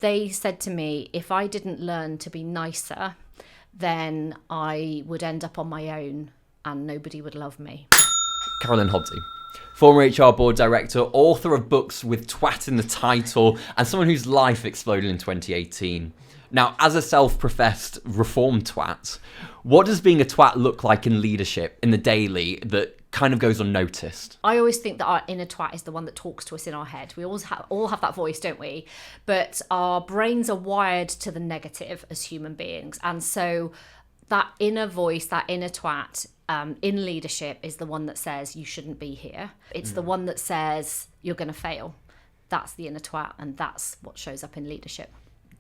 They said to me, if I didn't learn to be nicer, then I would end up on my own and nobody would love me. Carolyn, former HR board director, author of books with Twat in the title, and someone whose life exploded in 2018. Now, as a self-professed reformed twat, what does being a twat look like in leadership, in the daily, that kind of goes unnoticed? I always think that our inner twat is the one that talks to us in our head. We all have that voice, don't we? But our brains are wired to the negative as human beings. And so that inner voice, that inner twat in leadership is the one that says you shouldn't be here. It's the one that says you're going to fail. That's the inner twat, and that's what shows up in leadership.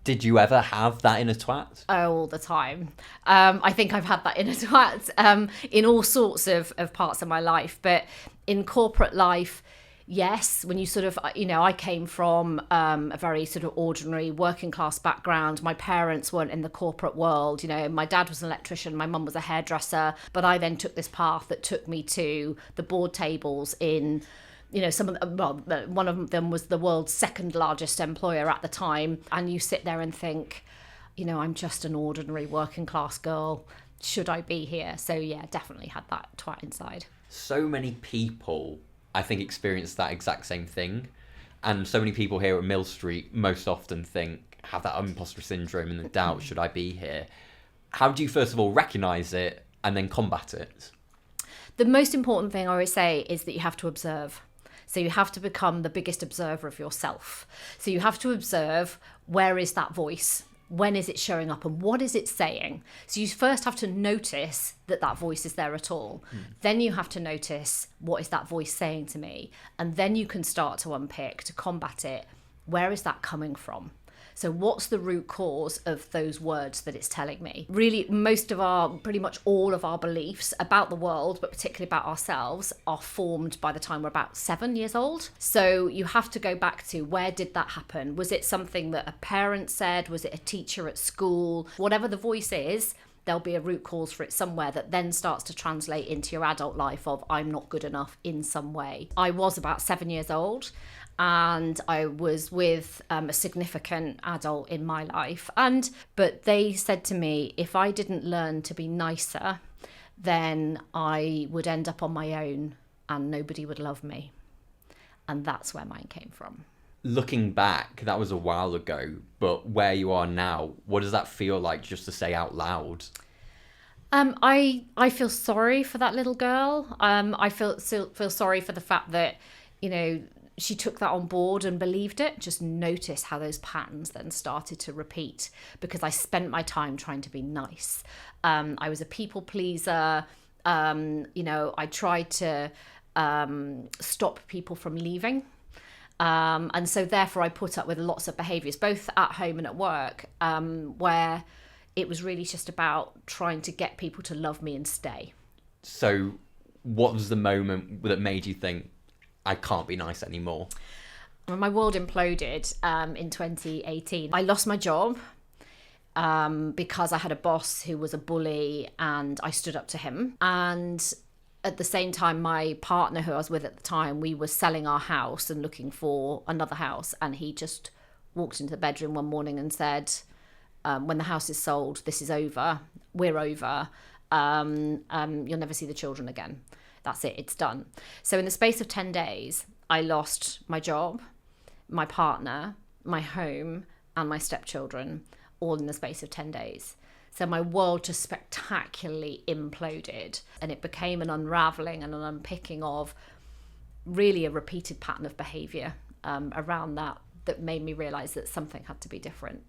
Did you ever have that inner twat? Oh, all the time. I think I've had that inner twat in all sorts of parts of my life. But in corporate life, yes, when you sort of, I came from a very sort of ordinary working class background. My parents weren't in the corporate world. My dad was an electrician, my mum was a hairdresser. But I then took this path that took me to the board tables in... one of them was the world's second largest employer at the time. And you sit there and think, I'm just an ordinary working class girl. Should I be here? So yeah, definitely had that twat inside. So many people, I think, experience that exact same thing. And so many people here at Mill Street most often have that imposter syndrome and the doubt, should I be here? How do you first of all recognise it and then combat it? The most important thing I always say is that you have to observe. So you have to become the biggest observer of yourself. So you have to observe, where is that voice? When is it showing up and what is it saying? So you first have to notice that voice is there at all. Then you have to notice, what is that voice saying to me? And then you can start to unpick, to combat it. Where is that coming from? So what's the root cause of those words that it's telling me? Really, pretty much all of our beliefs about the world, but particularly about ourselves, are formed by the time we're about 7 years old. So you have to go back to, where did that happen? Was it something that a parent said? Was it a teacher at school? Whatever the voice is, there'll be a root cause for it somewhere that then starts to translate into your adult life of, I'm not good enough in some way. I was about 7 years old, and I was with a significant adult in my life. But they said to me, if I didn't learn to be nicer, then I would end up on my own and nobody would love me. And that's where mine came from. Looking back, that was a while ago, but where you are now, what does that feel like, just to say out loud? I feel sorry for that little girl. I feel sorry for the fact that, she took that on board and believed it. Just notice how those patterns then started to repeat, because I spent my time trying to be nice. I was a people pleaser. I tried to stop people from leaving. And so therefore I put up with lots of behaviours, both at home and at work, where it was really just about trying to get people to love me and stay. So what was the moment that made you think, I can't be nice anymore? When my world imploded in 2018, I lost my job because I had a boss who was a bully and I stood up to him. And at the same time, my partner who I was with at the time, we were selling our house and looking for another house. And he just walked into the bedroom one morning and said, when the house is sold, this is over. We're over. You'll never see the children again. That's it, it's done. So in the space of 10 days, I lost my job, my partner, my home, and my stepchildren, all in the space of 10 days. So my world just spectacularly imploded, and it became an unraveling and an unpicking of really a repeated pattern of behaviour around that made me realise that something had to be different.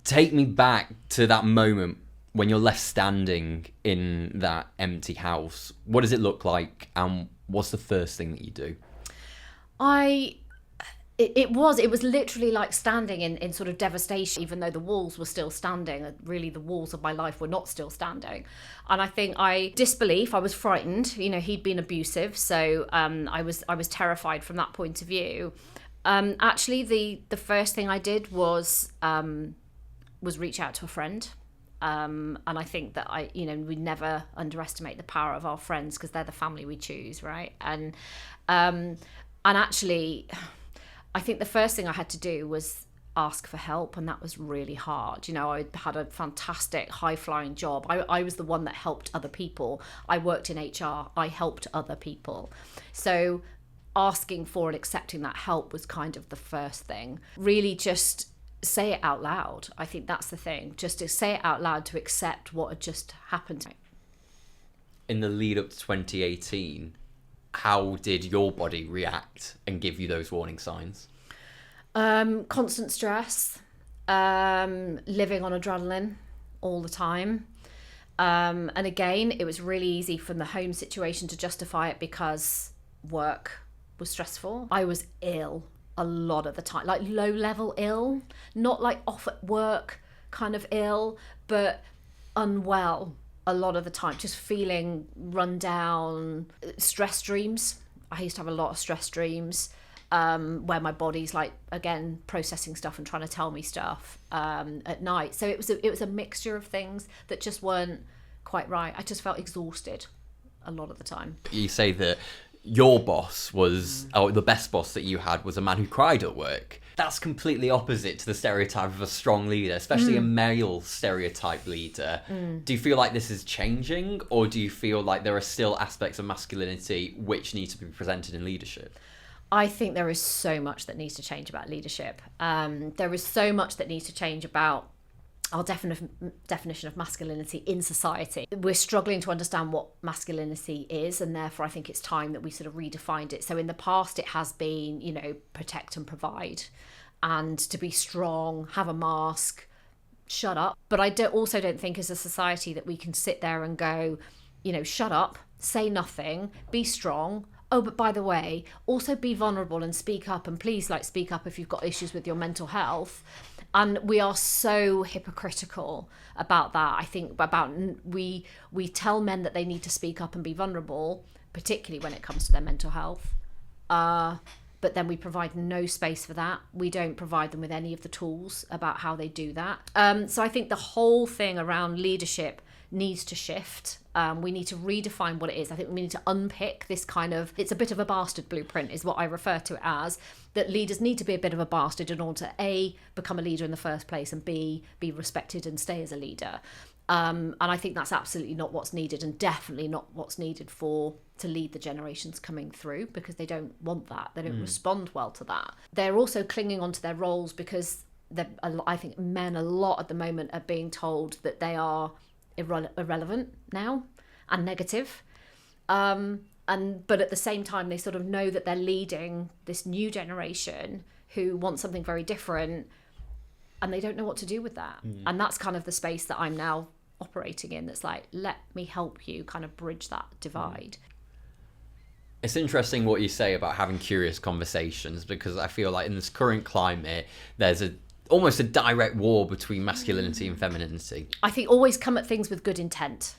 Take me back to that moment when you're left standing in that empty house. What does it look like, and what's the first thing that you do? It was literally like standing in sort of devastation, even though the walls were still standing. Really, the walls of my life were not still standing. And I think disbelief, I was frightened. He'd been abusive, so I was terrified from that point of view. Actually, the first thing I did was reach out to a friend. And I think that we never underestimate the power of our friends, because they're the family we choose, right? And actually, I think the first thing I had to do was ask for help, and that was really hard. You know, I had a fantastic high-flying job. I was the one that helped other people. I worked in HR. I helped other people. So asking for and accepting that help was kind of the first thing. Really just say it out loud. I think that's the thing. Just to say it out loud, to accept what had just happened to me. In the lead up to 2018, how did your body react and give you those warning signs? Constant stress, living on adrenaline all the time. And again, it was really easy from the home situation to justify it because work was stressful. I was ill a lot of the time, like low level ill, not like off at work kind of ill, but unwell a lot of the time, just feeling run down. Stress dreams. I used to have a lot of stress dreams. Where my body's like, again, processing stuff and trying to tell me stuff at night. So it was a mixture of things that just weren't quite right. I just felt exhausted a lot of the time. You say that your boss was, or the best boss that you had was a man who cried at work. That's completely opposite to the stereotype of a strong leader, especially a male stereotype leader. Do you feel like this is changing, or do you feel like there are still aspects of masculinity which need to be presented in leadership? I think there is so much that needs to change about leadership. There is so much that needs to change about our definition of masculinity in society. We're struggling to understand what masculinity is, and therefore I think it's time that we sort of redefined it. So in the past it has been, you know, protect and provide, and to be strong, have a mask, shut up. But I also don't think as a society that we can sit there and go, you know, shut up, say nothing, be strong. Oh, but by the way, also be vulnerable and speak up, and please, like, speak up if you've got issues with your mental health. And we are so hypocritical about that. I think about we tell men that they need to speak up and be vulnerable, particularly when it comes to their mental health. But then we provide no space for that. We don't provide them with any of the tools about how they do that. So I think the whole thing around leadership needs to shift. We need to redefine what it is. I think we need to unpick this kind of, it's a bit of a bastard blueprint is what I refer to it as, that leaders need to be a bit of a bastard in order to A, become a leader in the first place, and B, be respected and stay as a leader. And I think that's absolutely not what's needed, and definitely not what's needed to lead the generations coming through, because they don't want that. They don't respond well to that. They're also clinging onto their roles because I think men a lot at the moment are being told that they are irrelevant now and negative. But at the same time, they sort of know that they're leading this new generation who want something very different, and they don't know what to do with that. And that's kind of the space that I'm now operating in. That's like, let me help you kind of bridge that divide. It's interesting what you say about having curious conversations, because I feel like in this current climate, there's almost a direct war between masculinity and femininity. I think always come at things with good intent,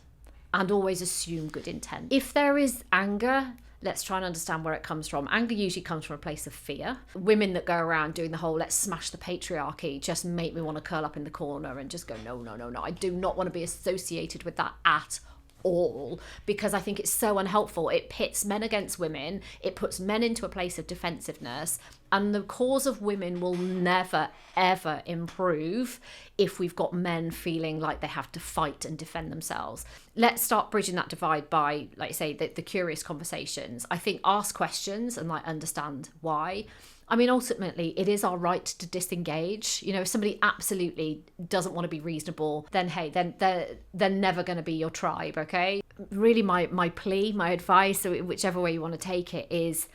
and always assume good intent. If there is anger, let's try and understand where it comes from. Anger usually comes from a place of fear. Women that go around doing the whole let's smash the patriarchy just make me want to curl up in the corner and just go, no. I do not want to be associated with that at all, because I think it's so unhelpful. It pits men against women. It puts men into a place of defensiveness, and the cause of women will never ever improve if we've got men feeling like they have to fight and defend themselves. Let's start bridging that divide by, like I say, the curious conversations. I think ask questions and like understand why. I mean, ultimately, it is our right to disengage. You know, if somebody absolutely doesn't want to be reasonable, then hey, then they're never going to be your tribe, okay? Really, my plea, my advice, so whichever way you want to take it, is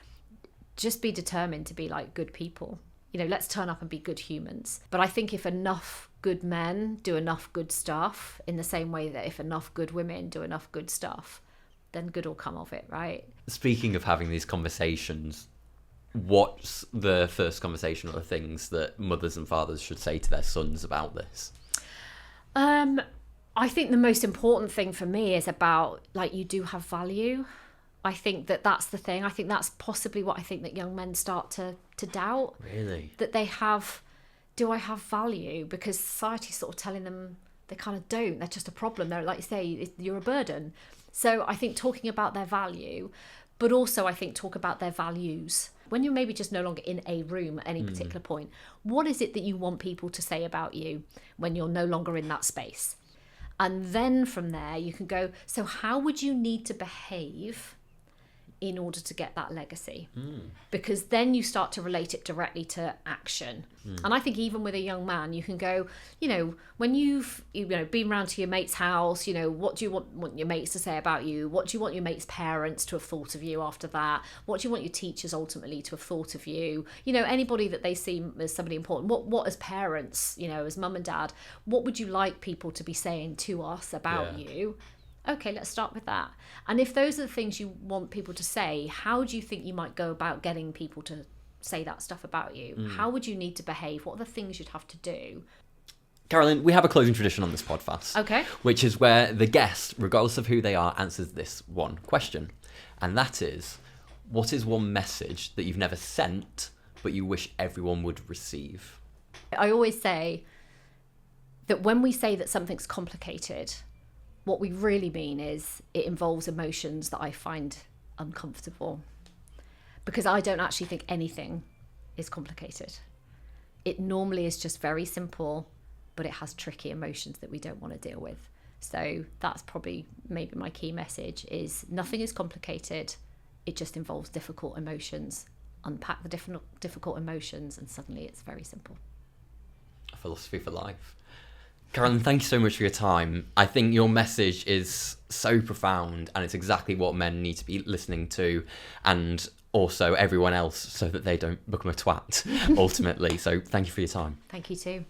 just be determined to be like good people. You know, let's turn up and be good humans. But I think if enough good men do enough good stuff, in the same way that if enough good women do enough good stuff, then good will come of it, right? Speaking of having these conversations, what's the first conversation or the things that mothers and fathers should say to their sons about this? I think the most important thing for me is about, like, you do have value. I think that's the thing. I think that's possibly what I think that young men start to doubt. Really? That they have, do I have value? Because society's sort of telling them they kind of don't. They're just a problem. They're, like you say, you're a burden. So I think talking about their value, but also I think talk about their values. When you're maybe just no longer in a room at any particular point, what is it that you want people to say about you when you're no longer in that space? And then from there, you can go, so how would you need to behave in order to get that legacy? Because then you start to relate it directly to action. And I think even with a young man, you can go, when you've been around to your mate's house, what do you want your mates to say about you? What do you want your mates' parents to have thought of you after that? What do you want your teachers ultimately to have thought of you? Anybody that they see as somebody important. What as parents, as mum and dad, what would you like people to be saying to us about you? Okay, let's start with that. And if those are the things you want people to say, how do you think you might go about getting people to say that stuff about you? How would you need to behave? What are the things you'd have to do? Carolyn, we have a closing tradition on this podcast. Okay. Which is where the guest, regardless of who they are, answers this one question. And that is, what is one message that you've never sent, but you wish everyone would receive? I always say that when we say that something's complicated, what we really mean is it involves emotions that I find uncomfortable, because I don't actually think anything is complicated. It normally is just very simple, but it has tricky emotions that we don't want to deal with. So that's probably maybe my key message is nothing is complicated. It just involves difficult emotions. Unpack the difficult emotions and suddenly it's very simple. A philosophy for life. Carolyn, thank you so much for your time. I think your message is so profound and it's exactly what men need to be listening to, and also everyone else, so that they don't become a twat ultimately. So thank you for your time. Thank you too.